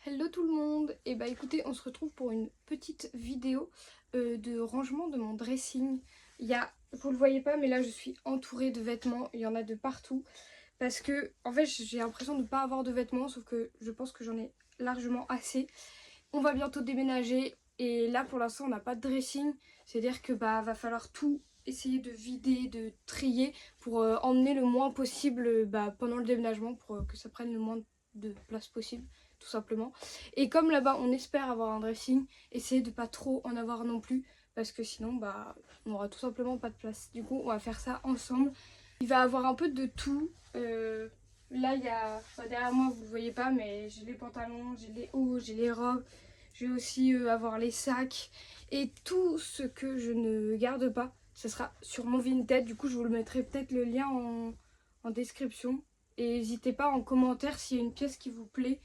Hello tout le monde, et bah écoutez, on se retrouve pour une petite vidéo de rangement de mon dressing. Vous le voyez pas, mais là je suis entourée de vêtements, il y en a de partout. Parce que en fait j'ai l'impression de ne pas avoir de vêtements, sauf que je pense que j'en ai largement assez. On va bientôt déménager et là pour l'instant on n'a pas de dressing, c'est-à-dire que va falloir tout essayer de vider, de trier pour emmener le moins possible pendant le déménagement pour que ça prenne le moins de place possible, tout simplement. Et comme là-bas on espère avoir un dressing, essayez de pas trop en avoir non plus parce que sinon on aura tout simplement pas de place. Du coup on va faire ça ensemble. Il va avoir un peu de tout. Là il y a derrière moi, vous le voyez pas, mais j'ai les pantalons, j'ai les hauts, j'ai les robes. Je vais aussi avoir les sacs et tout ce que je ne garde pas. Ce sera sur mon Vinted. Du coup je vous le mettrai peut-être le lien en description. Et n'hésitez pas en commentaire s'il y a une pièce qui vous plaît,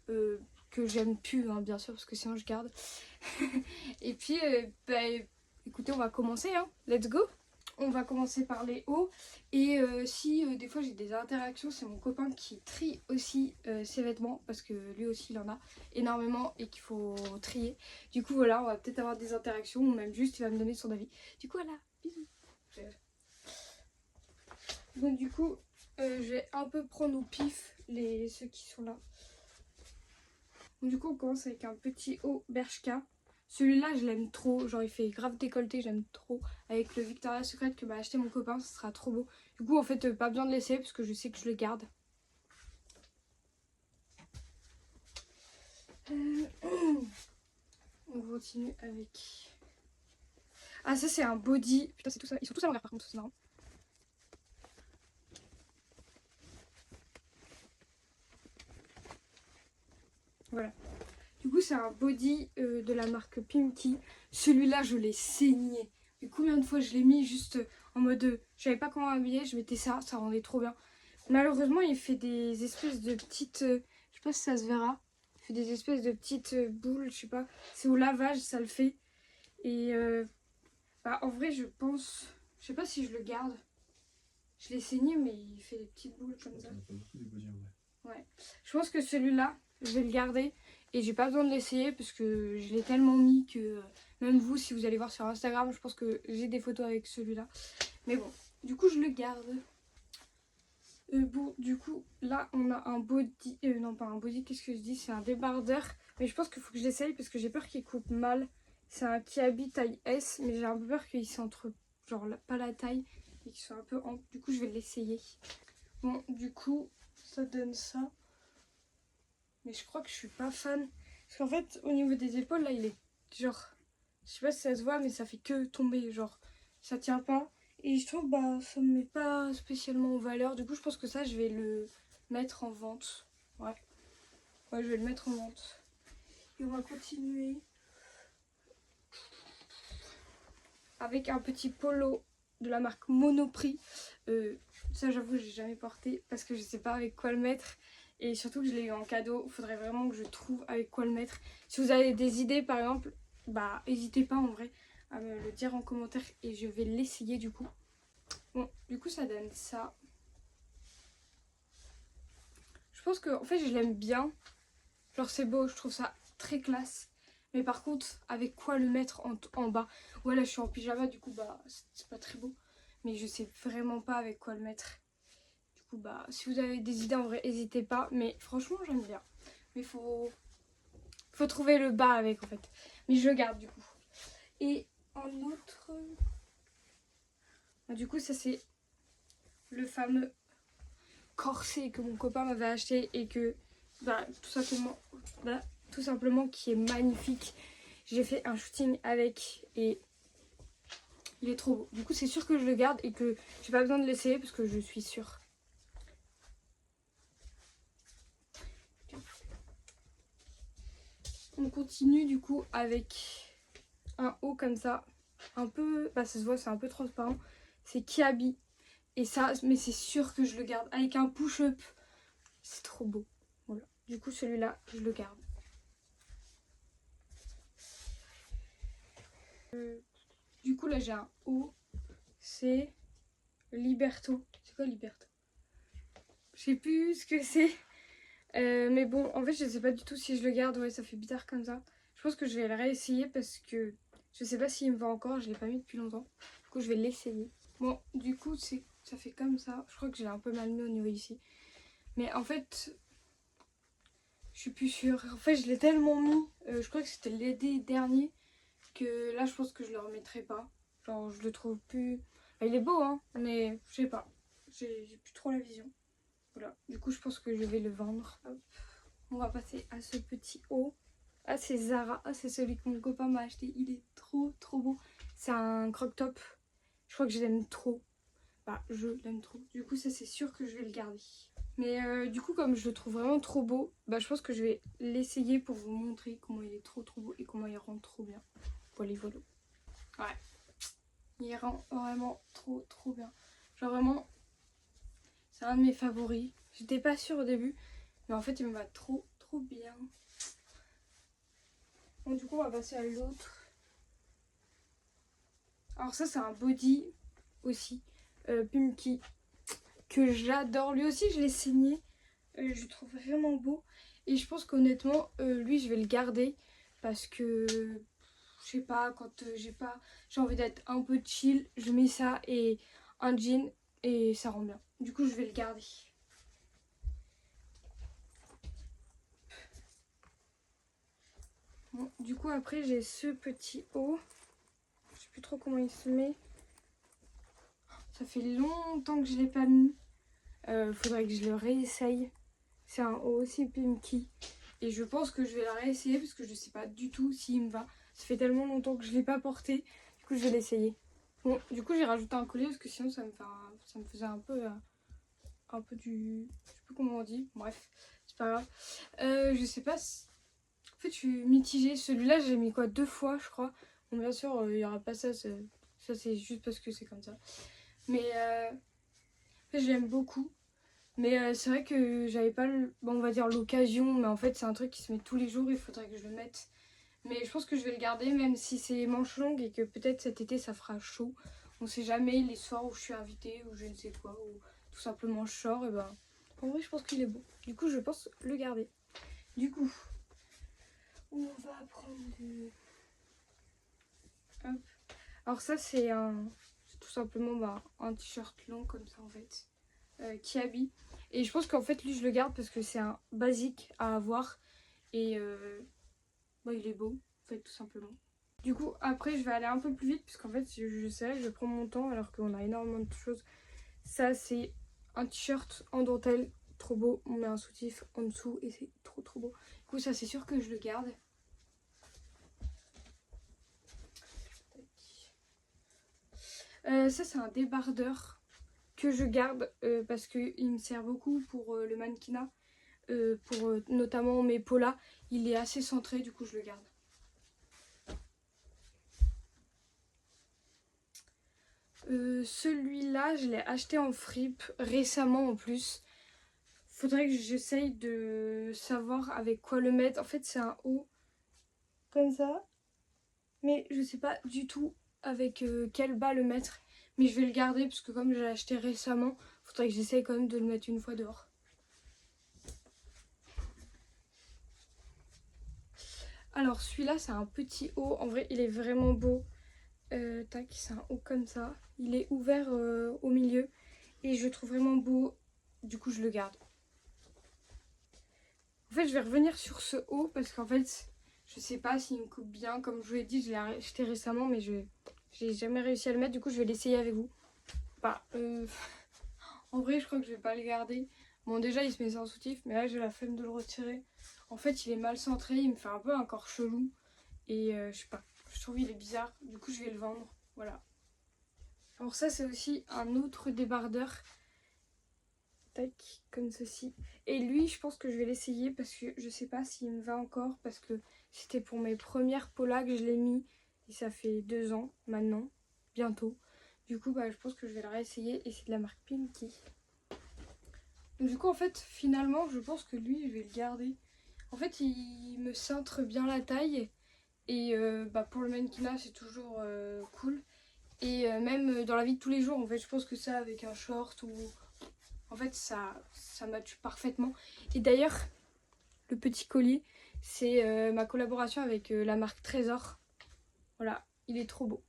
que j'aime plus hein, bien sûr, parce que sinon je garde. Et puis écoutez, on va commencer hein. Let's go. On va commencer par les hauts. Et si des fois j'ai des interactions, c'est mon copain qui trie aussi ses vêtements. Parce que lui aussi il en a énormément et qu'il faut trier. Du coup voilà, on va peut-être avoir des interactions. Ou même juste il va me donner son avis. Du coup voilà, bisous. Donc du coup je vais un peu prendre au pif ceux qui sont là. Donc, du coup on commence avec un petit haut Bershka. Celui-là je l'aime trop, genre il fait grave décolleté, j'aime trop. Avec le Victoria's Secret que m'a acheté mon copain, ce sera trop beau. Du coup en fait pas besoin de l'essayer parce que je sais que je le garde. On continue avec... Ah ça c'est un body, putain c'est tout ça, ils sont tous à l'envers par contre, c'est marrant. Voilà. Du coup c'est un body de la marque Pimki. Celui-là je l'ai saigné. Et combien de fois je l'ai mis juste en mode... je savais pas comment habiller, je mettais ça, ça rendait trop bien. Malheureusement il fait des espèces de petites... je sais pas si ça se verra. Il fait des espèces de petites boules, je sais pas. C'est au lavage ça le fait. Et en vrai je pense... Je sais pas si je le garde. Je l'ai saigné mais il fait des petites boules comme ça. Ouais. Je pense que celui-là, je vais le garder. Et j'ai pas besoin de l'essayer parce que je l'ai tellement mis que même vous, si vous allez voir sur Instagram, je pense que j'ai des photos avec celui-là. Mais bon, du coup, je le garde. Bon, du coup, là, on a un body... non, pas un body, qu'est-ce que je dis? C'est un débardeur. Mais je pense qu'il faut que je l'essaye parce que j'ai peur qu'il coupe mal. C'est un Kiabi taille S, mais j'ai un peu peur qu'il soit entre... genre, pas la taille, et qu'il soit un peu... Du coup, je vais l'essayer. Bon, du coup, ça donne ça. Mais je crois que je suis pas fan. Parce qu'en fait, au niveau des épaules, là, il est genre... Je sais pas si ça se voit, mais ça fait que tomber. Genre, ça tient pas. Et je trouve, ça me met pas spécialement en valeur. Du coup, je pense que ça, je vais le mettre en vente. Ouais. Ouais, je vais le mettre en vente. Et on va continuer avec un petit polo de la marque Monoprix. Ça, j'avoue, j'ai jamais porté parce que je sais pas avec quoi le mettre. Et surtout que je l'ai eu en cadeau, il faudrait vraiment que je trouve avec quoi le mettre. Si vous avez des idées par exemple, n'hésitez pas en vrai à me le dire en commentaire et je vais l'essayer du coup. Bon, du coup ça donne ça. Je pense que en fait je l'aime bien. Genre c'est beau, je trouve ça très classe. Mais par contre, avec quoi le mettre en bas? Ouais là je suis en pyjama du coup c'est pas très beau. Mais je sais vraiment pas avec quoi le mettre. Du coup si vous avez des idées en vrai n'hésitez pas. Mais franchement j'aime bien. Mais faut trouver le bas avec en fait. Mais je le garde du coup. Et en autre... Du coup ça c'est le fameux corset que mon copain m'avait acheté et que tout simplement qui est magnifique. J'ai fait un shooting avec et il est trop beau. Du coup c'est sûr que je le garde et que j'ai pas besoin de l'essayer parce que je suis sûre. On continue du coup avec un haut comme ça. Un peu, ça se voit, c'est un peu transparent. C'est Kiabi. Et ça, mais c'est sûr que je le garde avec un push-up. C'est trop beau. Voilà. Du coup, celui-là, je le garde. Du coup, là, j'ai un haut. C'est Liberto. C'est quoi Liberto? Je sais plus ce que c'est. Mais bon, en fait, je sais pas du tout si je le garde. Ouais, ça fait bizarre comme ça. Je pense que je vais le réessayer parce que je sais pas s'il me va encore. Je l'ai pas mis depuis longtemps. Du coup, je vais l'essayer. Bon, du coup, ça fait comme ça. Je crois que j'ai un peu mal mis au niveau ici. Mais en fait, je suis plus sûre. En fait, je l'ai tellement mis. Je crois que c'était l'été dernier. Que là, je pense que je le remettrai pas. Genre, je le trouve plus... Enfin, il est beau, hein. Mais je sais pas. J'ai plus trop la vision. Voilà. Du coup, je pense que je vais le vendre. Hop. On va passer à ce petit haut. Ah, c'est Zara. Ah, c'est celui que mon copain m'a acheté. Il est trop beau. C'est un croc top. Je crois que je l'aime trop. Bah, je l'aime trop. Du coup, ça, c'est sûr que je vais le garder. Mais du coup, comme je le trouve vraiment trop beau, bah, je pense que je vais l'essayer pour vous montrer comment il est trop beau et comment il rend trop bien. Voilà, voilà. Ouais. Il rend vraiment trop bien. Genre vraiment, c'est un de mes favoris. J'étais pas sûre au début, mais en fait, il me va trop bien. Bon, du coup, on va passer à l'autre. Alors ça, c'est un body aussi, Pumki, que j'adore. Lui aussi, je l'ai saigné. Je le trouve vraiment beau. Et je pense qu'honnêtement, lui, je vais le garder. Parce que, je sais pas, quand j'ai envie d'être un peu chill, je mets ça et un jean et ça rend bien. Du coup, je vais le garder. Bon, du coup, après, j'ai ce petit haut. Je sais plus trop comment il se met. Ça fait longtemps que je l'ai pas mis. Faudrait que je le réessaye. C'est un haut aussi Pimki. Et je pense que je vais le réessayer parce que je sais pas du tout s'il me va. Ça fait tellement longtemps que je l'ai pas porté. Du coup, je vais l'essayer. Bon, du coup, j'ai rajouté un collier parce que sinon, ça me faisait un peu du... Je sais plus comment on dit. Bref, c'est pas grave. Je sais pas si... En fait, je suis mitigée. Celui-là, j'ai mis quoi 2 fois, je crois. Bon, bien sûr, il y aura pas ça. Ça, c'est juste parce que c'est comme ça. Mais en fait, je l'aime beaucoup. Mais c'est vrai que j'avais pas, bon, on va dire l'occasion. Mais en fait, c'est un truc qui se met tous les jours. Il faudrait que je le mette. Mais je pense que je vais le garder, même si c'est manches longues et que peut-être cet été, ça fera chaud. On sait jamais, les soirs où je suis invitée ou je ne sais quoi. Ou tout simplement je sors. Et ben, en vrai, je pense qu'il est beau. Du coup, je pense le garder. Du coup, on va prendre de... Hop. Alors ça, c'est tout simplement un t-shirt long comme ça en fait. Qui habille. Et je pense qu'en fait, lui, je le garde parce que c'est un basique à avoir. Et il est beau, en fait, tout simplement. Du coup, après, je vais aller un peu plus vite parce qu'en fait, je sais, je prends mon temps alors qu'on a énormément de choses. Ça, c'est un t-shirt en dentelle, trop beau. On met un soutif en dessous et c'est trop beau. Du coup, ça, c'est sûr que je le garde. Ça, c'est un débardeur que je garde parce qu'il me sert beaucoup pour le mannequinat. Pour notamment mes polas. Il est assez centré, du coup, je le garde. Celui-là, je l'ai acheté en fripe récemment en plus. Faudrait que j'essaye de savoir avec quoi le mettre. En fait, c'est un haut comme ça. Mais je sais pas du tout avec quel bas le mettre. Mais je vais le garder parce que comme je l'ai acheté récemment, faudrait que j'essaye quand même de le mettre une fois dehors. Alors celui-là, c'est un petit haut. En vrai, il est vraiment beau. Tac, c'est un haut comme ça. Il est ouvert au milieu. Et je le trouve vraiment beau. Du coup, je le garde. En fait, je vais revenir sur ce haut parce qu'en fait, je sais pas s'il me coupe bien. Comme je vous l'ai dit, je l'ai acheté récemment, mais j'ai jamais réussi à le mettre. Du coup, je vais l'essayer avec vous. Bah, en vrai, je crois que je vais pas le garder. Bon, déjà, il se met sans soutif, mais là, j'ai la flemme de le retirer. En fait, il est mal centré. Il me fait un peu un corps chelou. Et je sais pas, je trouve il est bizarre. Du coup, je vais le vendre. Voilà. Alors ça, c'est aussi un autre débardeur. Tac, comme ceci. Et lui, je pense que je vais l'essayer parce que je sais pas s'il me va encore. Parce que c'était pour mes premières polas que je l'ai mis. Et ça fait 2 ans maintenant, bientôt. Du coup, je pense que je vais le réessayer. Et c'est de la marque Pinky. Donc, du coup, en fait, finalement, je pense que lui, je vais le garder. En fait, il me cintre bien la taille. Et pour le mannequinat, c'est toujours cool. Et même dans la vie de tous les jours, en fait, je pense que ça, avec un short ou En fait, ça matche parfaitement. Et d'ailleurs, le petit collier, c'est ma collaboration avec la marque Trésor. Voilà, il est trop beau.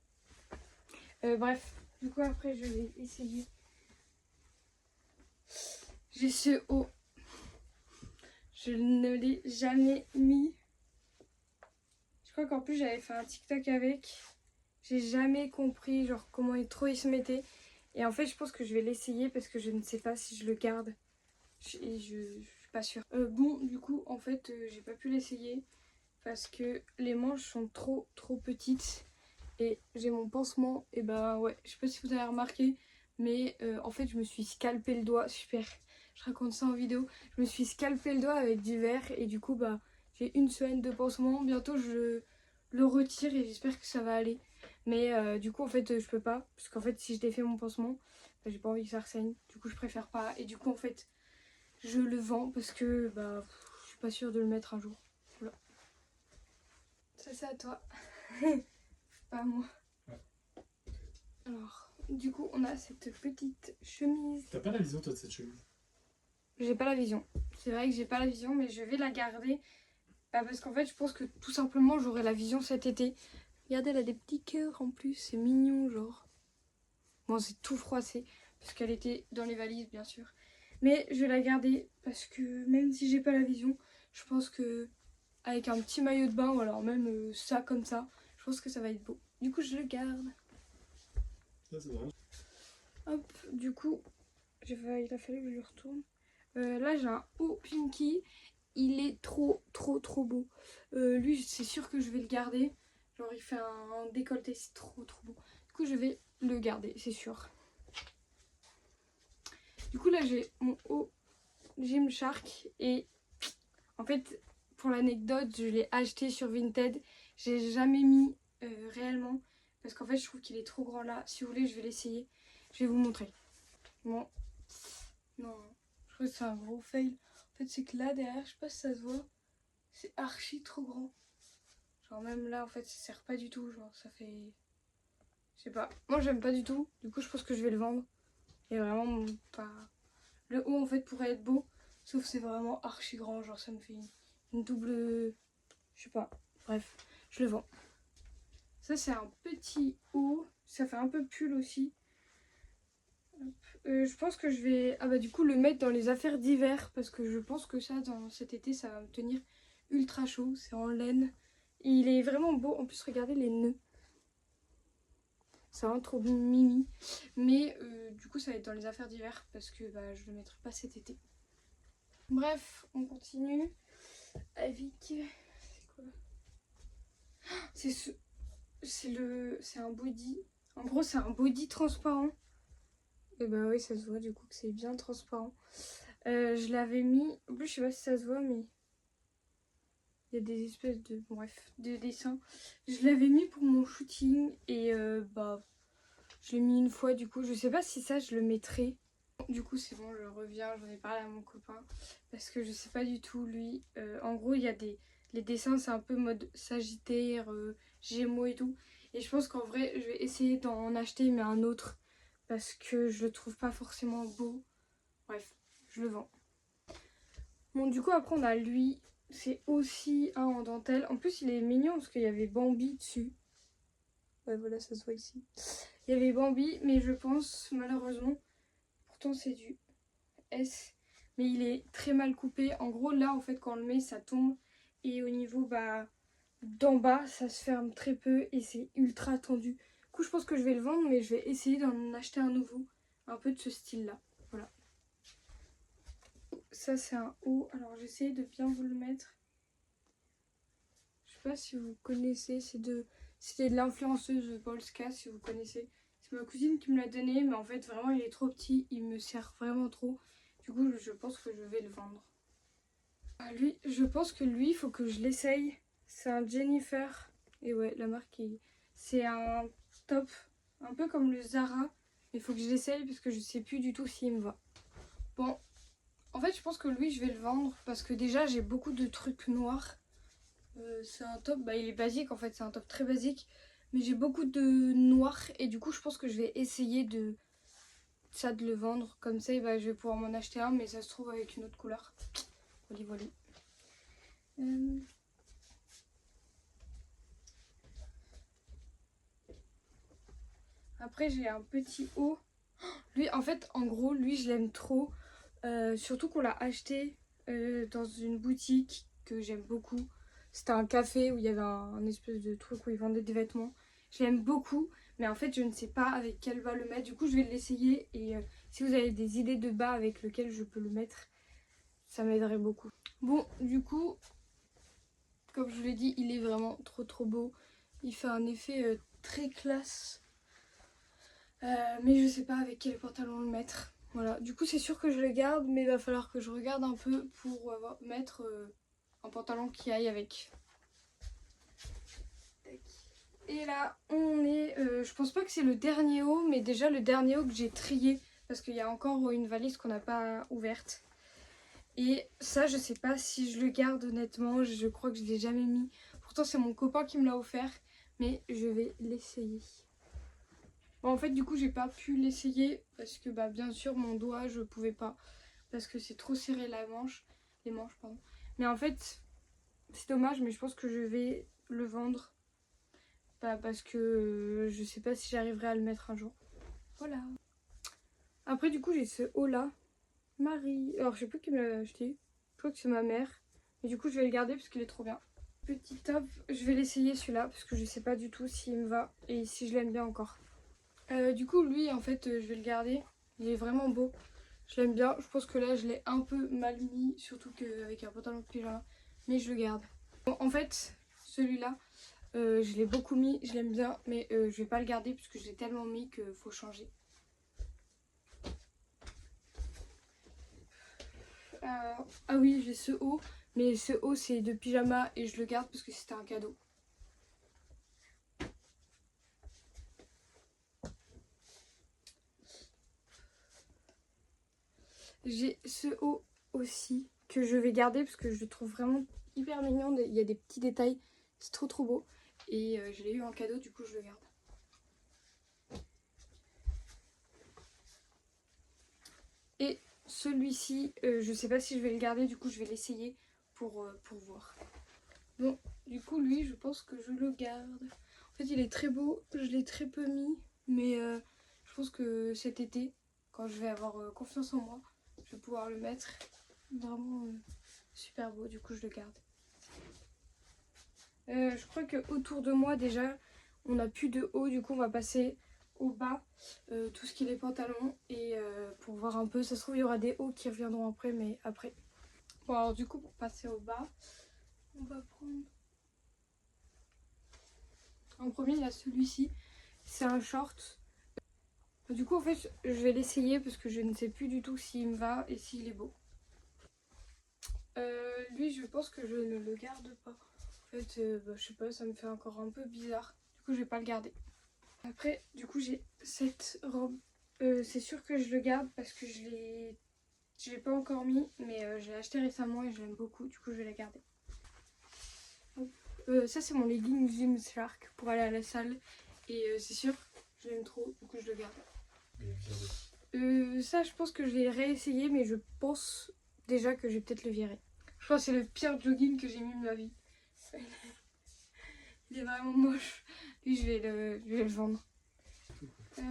Bref, du coup après je vais essayer. J'ai ce haut. Je ne l'ai jamais mis. Je crois qu'en plus j'avais fait un TikTok avec. J'ai jamais compris genre comment il se mettait. Et en fait je pense que je vais l'essayer parce que je ne sais pas si je le garde. Et je suis pas sûre. Bon du coup en fait j'ai pas pu l'essayer. Parce que les manches sont trop petites. Et j'ai mon pansement. Et bah ouais, je sais pas si vous avez remarqué. Mais en fait je me suis scalpé le doigt. Super, je raconte ça en vidéo. Je me suis scalpé le doigt avec du verre. Et du coup bah j'ai une semaine de pansement. Bientôt je le retire et j'espère que ça va aller. Mais du coup en fait je peux pas. Parce qu'en fait si je défais mon pansement, bah, j'ai pas envie que ça ressaigne. Du coup je préfère pas. Et du coup en fait je le vends parce que bah je suis pas sûre de le mettre un jour. Voilà. Ça c'est à toi. Pas à moi. Ouais. Alors, du coup, on a cette petite chemise. T'as pas la vision toi de cette chemise? J'ai pas la vision. C'est vrai que j'ai pas la vision, mais je vais la garder. Bah, parce qu'en fait, je pense que tout simplement, j'aurai la vision cet été. Regardez, elle a des petits cœurs en plus. C'est mignon, genre. Bon, c'est tout froissé. Parce qu'elle était dans les valises, bien sûr. Mais je vais la garder parce que même si j'ai pas la vision, je pense que avec un petit maillot de bain ou alors même ça comme ça, je pense que ça va être beau. Du coup, je le garde. Ça c'est vrai. Hop, du coup, il a fallu que je le retourne. Là, j'ai un haut pinky. Il est trop beau. Lui, c'est sûr que je vais le garder. Genre, il fait un décolleté, c'est trop beau. Du coup, je vais le garder, c'est sûr. Du coup, là, j'ai mon haut Gymshark. Et en fait, pour l'anecdote, je l'ai acheté sur Vinted. J'ai jamais mis réellement. Parce qu'en fait, je trouve qu'il est trop grand là. Si vous voulez, je vais l'essayer. Je vais vous montrer. Bon. Non, je trouve que c'est un gros fail. En fait, c'est que là, derrière, je sais pas si ça se voit, c'est archi trop grand. Genre même là, en fait, ça sert pas du tout. Genre, ça fait... Je sais pas. Moi, j'aime pas du tout. Du coup, je pense que je vais le vendre. Et vraiment, pas... Le haut, en fait, pourrait être beau. Sauf que c'est vraiment archi grand. Genre, ça me fait une double... Je sais pas. Bref, je le vends. Ça, c'est un petit haut. Ça fait un peu pull aussi. Je pense que je vais du coup le mettre dans les affaires d'hiver parce que je pense que ça dans cet été ça va me tenir ultra chaud. C'est en laine et il est vraiment beau. En plus regardez les nœuds, ça rend trop mimi. Mais du coup ça va être dans les affaires d'hiver parce que je le mettrai pas cet été. Bref, on continue avec... C'est quoi? C'est un body. En gros c'est un body transparent. Et bah oui, ça se voit du coup que c'est bien transparent. Je l'avais mis... En plus, je sais pas si ça se voit, mais... Il y a des espèces de... Bref, de dessins. Je l'avais mis pour mon shooting. Et je l'ai mis une fois, du coup. Je sais pas si ça, je le mettrai. Du coup, c'est bon, je reviens. J'en ai parlé à mon copain. Parce que je sais pas du tout, lui. En gros, il y a des... Les dessins, c'est un peu mode Sagittaire, Gémeaux et tout. Et je pense qu'en vrai, je vais essayer d'en acheter, mais un autre. Parce que je le trouve pas forcément beau. Bref, je le vends. Bon, du coup, après, on a lui. C'est aussi un en dentelle. En plus, il est mignon parce qu'il y avait Bambi dessus. Ouais, voilà, ça se voit ici. Il y avait Bambi, mais je pense, malheureusement, pourtant c'est du S, mais il est très mal coupé. En gros, là, en fait, quand on le met, ça tombe. Et au niveau d'en bas, ça se ferme très peu et c'est ultra tendu. Du coup, je pense que je vais le vendre, mais je vais essayer d'en acheter un nouveau. Un peu de ce style-là. Voilà. Ça, c'est un haut. Alors, j'essaie de bien vous le mettre. Je sais pas si vous connaissez. C'était de l'influenceuse Polska, si vous connaissez. C'est ma cousine qui me l'a donné, mais en fait, vraiment, il est trop petit. Il me sert vraiment trop. Du coup, je pense que je vais le vendre. Lui, je pense que lui, il faut que je l'essaye. C'est un Jennifer. Et ouais, la marque, c'est un top. Un peu comme le Zara. Mais il faut que je l'essaye parce que je sais plus du tout s'il me va. Bon, en fait, je pense que lui, je vais le vendre parce que déjà, j'ai beaucoup de trucs noirs. C'est un top, il est basique en fait, c'est un top très basique. Mais j'ai beaucoup de noir et du coup, je pense que je vais essayer ça de le vendre. Comme ça, bah, je vais pouvoir m'en acheter un, mais ça se trouve avec une autre couleur. Voilà, voilà. Après, j'ai un petit haut. Lui, en fait, en gros, lui, je l'aime trop. Surtout qu'on l'a acheté dans une boutique que j'aime beaucoup. C'était un café où il y avait un espèce de truc où ils vendaient des vêtements. Je l'aime beaucoup, mais en fait, je ne sais pas avec quel bas le mettre. Du coup, je vais l'essayer. Et si vous avez des idées de bas avec lequel je peux le mettre, ça m'aiderait beaucoup. Bon, du coup, comme je vous l'ai dit, il est vraiment trop beau. Il fait un effet très classe. Mais je sais pas avec quel pantalon le mettre. Voilà, du coup c'est sûr que je le garde, mais il va falloir que je regarde un peu pour mettre un pantalon qui aille avec. Et là on est, je pense pas que c'est le dernier haut, mais déjà le dernier haut que j'ai trié, parce qu'il y a encore une valise qu'on n'a pas ouverte. Et ça je sais pas si je le garde honnêtement, je crois que je l'ai jamais mis. Pourtant c'est mon copain qui me l'a offert, mais je vais l'essayer. Bon, en fait du coup j'ai pas pu l'essayer parce que bah bien sûr mon doigt je pouvais pas parce que c'est trop serré les manches pardon. Mais en fait c'est dommage, mais je pense que je vais le vendre parce que je sais pas si j'arriverai à le mettre un jour. Voilà. Après du coup j'ai ce haut là, Marie, alors je sais plus qui me l'a acheté, je crois que c'est ma mère, mais du coup je vais le garder parce qu'il est trop bien. Petit top, je vais l'essayer celui-là parce que je sais pas du tout s'il me va et si je l'aime bien encore. Du coup lui en fait je vais le garder, il est vraiment beau, je l'aime bien. Je pense que là je l'ai un peu mal mis, surtout qu'avec un pantalon de pyjama, mais je le garde. Bon, en fait celui-là je l'ai beaucoup mis, je l'aime bien, mais je vais pas le garder puisque je l'ai tellement mis qu'il faut changer. Ah oui, j'ai ce haut, mais ce haut c'est de pyjama et je le garde parce que c'était un cadeau. J'ai ce haut aussi que je vais garder parce que je le trouve vraiment hyper mignon. Il y a des petits détails, c'est trop beau. Et je l'ai eu en cadeau, du coup je le garde. Et celui-ci, je sais pas si je vais le garder, du coup je vais l'essayer pour voir. Bon, du coup lui, je pense que je le garde. En fait il est très beau, je l'ai très peu mis, mais je pense que cet été, quand je vais avoir confiance en moi, je vais pouvoir le mettre. Vraiment super beau, du coup je le garde. Je crois que autour de moi déjà on n'a plus de haut, du coup on va passer au bas, tout ce qui est les pantalons et pour voir un peu, ça se trouve il y aura des hauts qui reviendront après, mais après. Bon alors du coup pour passer au bas, on va prendre en premier, il y a celui-ci, c'est un short. Du coup en fait je vais l'essayer parce que je ne sais plus du tout s'il me va et s'il est beau. Lui je pense que je ne le garde pas. En fait je sais pas, ça me fait encore un peu bizarre, du coup je vais pas le garder. Après, du coup, j'ai cette robe. C'est sûr que je le garde parce que je l'ai pas encore mis, mais je l'ai acheté récemment et je l'aime beaucoup. Du coup, je vais la garder. Ça, c'est mon legging Gymshark pour aller à la salle. Et c'est sûr, je l'aime trop. Du coup, je le garde. Ça, je pense que je vais réessayer, mais je pense déjà que je vais peut-être le virer. Je pense que c'est le pire jogging que j'ai mis de ma vie. Il est vraiment moche. Lui, je vais le vendre.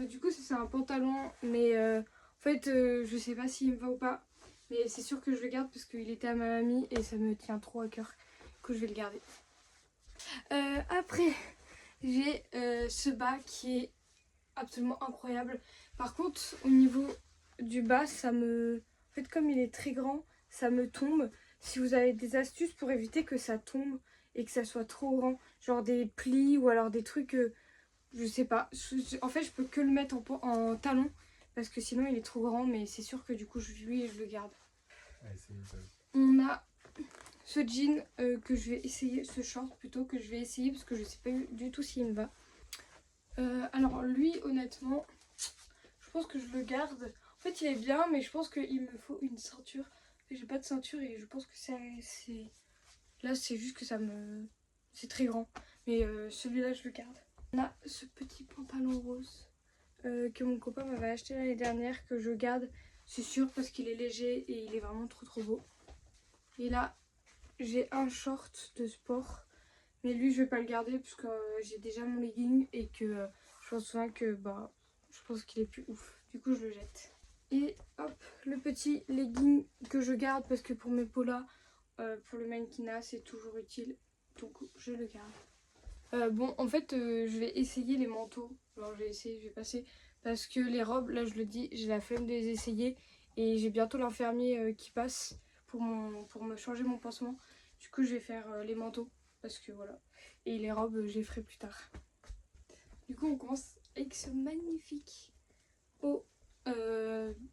Du coup, ça c'est un pantalon, mais en fait, je sais pas s'il me va ou pas. Mais c'est sûr que je le garde parce qu'il était à ma mamie et ça me tient trop à cœur. Du coup, je vais le garder. Après, j'ai ce bas qui est absolument incroyable. Par contre, au niveau du bas, ça me... En fait, comme il est très grand, ça me tombe. Si vous avez des astuces pour éviter que ça tombe et que ça soit trop grand, genre des plis ou alors des trucs... je sais pas. En fait, je peux que le mettre en talon parce que sinon il est trop grand. Mais c'est sûr que du coup, lui, je le garde. Ouais, On a ce jean que je vais essayer, ce short plutôt que je vais essayer parce que je sais pas du tout s'il me va. Alors lui, honnêtement, je pense que je le garde. En fait, il est bien, mais je pense qu'il me faut une ceinture. J'ai pas de ceinture et je pense que c'est... Là, c'est juste que ça me... C'est très grand. Mais celui-là, je le garde. On a ce petit pantalon rose. que mon copain m'avait acheté l'année dernière, que je garde, c'est sûr, parce qu'il est léger et il est vraiment trop beau. Et là, j'ai un short de sport, mais lui je vais pas le garder parce que j'ai déjà mon legging et que je pense souvent que je pense qu'il est plus ouf. Du coup je le jette. Et hop, le petit legging que je garde parce que pour mes polas, pour le mannequinat c'est toujours utile, donc je le garde. Bon, en fait, je vais essayer les manteaux. Alors, je vais passer. Parce que les robes, là, je le dis, j'ai la flemme de les essayer. Et j'ai bientôt l'infirmier qui passe pour me changer mon pansement. Du coup, je vais faire les manteaux. Parce que voilà. Et les robes, je les ferai plus tard. Du coup, on commence avec ce magnifique haut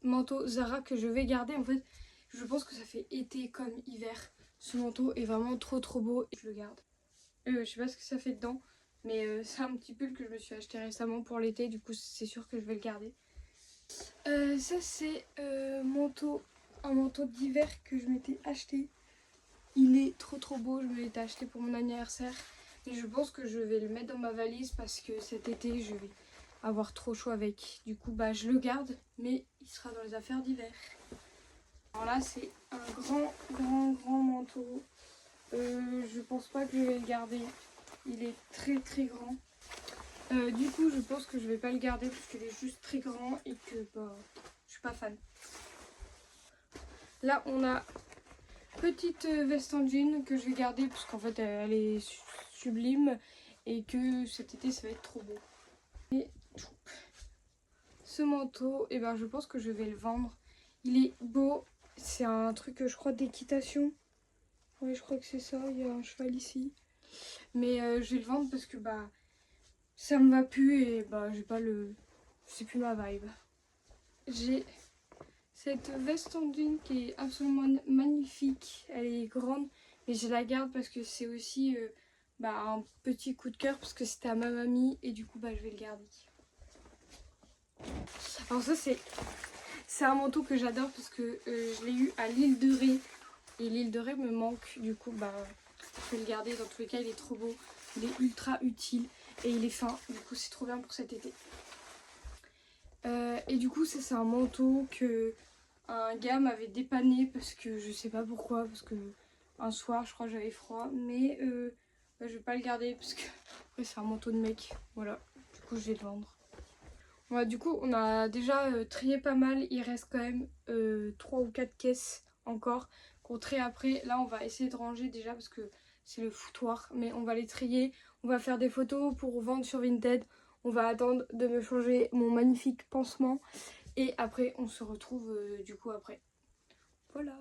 manteau Zara que je vais garder. En fait, je pense que ça fait été comme hiver. Ce manteau est vraiment trop beau. Et je le garde. Je sais pas ce que ça fait dedans, mais c'est un petit pull que je me suis acheté récemment pour l'été, du coup c'est sûr que je vais le garder. Ça c'est un manteau d'hiver que je m'étais acheté. Il est trop beau, je me l'étais acheté pour mon anniversaire. Et je pense que je vais le mettre dans ma valise parce que cet été je vais avoir trop chaud avec. Du coup je le garde, mais il sera dans les affaires d'hiver. Alors là c'est un grand manteau. Je pense pas que je vais le garder. Il est très grand. Du coup, je pense que je vais pas le garder parce qu'il est juste très grand et que je suis pas fan. Là, on a petite veste en jean que je vais garder parce qu'en fait, elle est sublime et que cet été, ça va être trop beau. Et ce manteau, je pense que je vais le vendre. Il est beau. C'est un truc, je crois, d'équitation. Oui, je crois que c'est ça. Il y a un cheval ici. Mais je vais le vendre parce que ça me va plus et j'ai pas le... c'est plus ma vibe. J'ai cette veste en jean qui est absolument magnifique. Elle est grande, mais je la garde parce que c'est aussi un petit coup de cœur parce que c'était à ma mamie et du coup je vais le garder. Alors ça c'est un manteau que j'adore parce que je l'ai eu à l'île de Ré et l'île de Ré me manque, du coup je vais le garder. Dans tous les cas il est trop beau, il est ultra utile et il est fin, du coup c'est trop bien pour cet été. Et du coup ça c'est un manteau que un gars m'avait dépanné parce que je sais pas pourquoi, parce que un soir je crois que j'avais froid, mais je vais pas le garder parce que après c'est un manteau de mec, voilà, du coup je vais le vendre. Ouais, du coup on a déjà trié pas mal, il reste quand même 3 ou 4 caisses encore qu'on trie après. Là on va essayer de ranger déjà parce que c'est le foutoir, mais on va les trier, on va faire des photos pour vendre sur Vinted, on va attendre de me changer mon magnifique pansement et après on se retrouve du coup après. Voilà.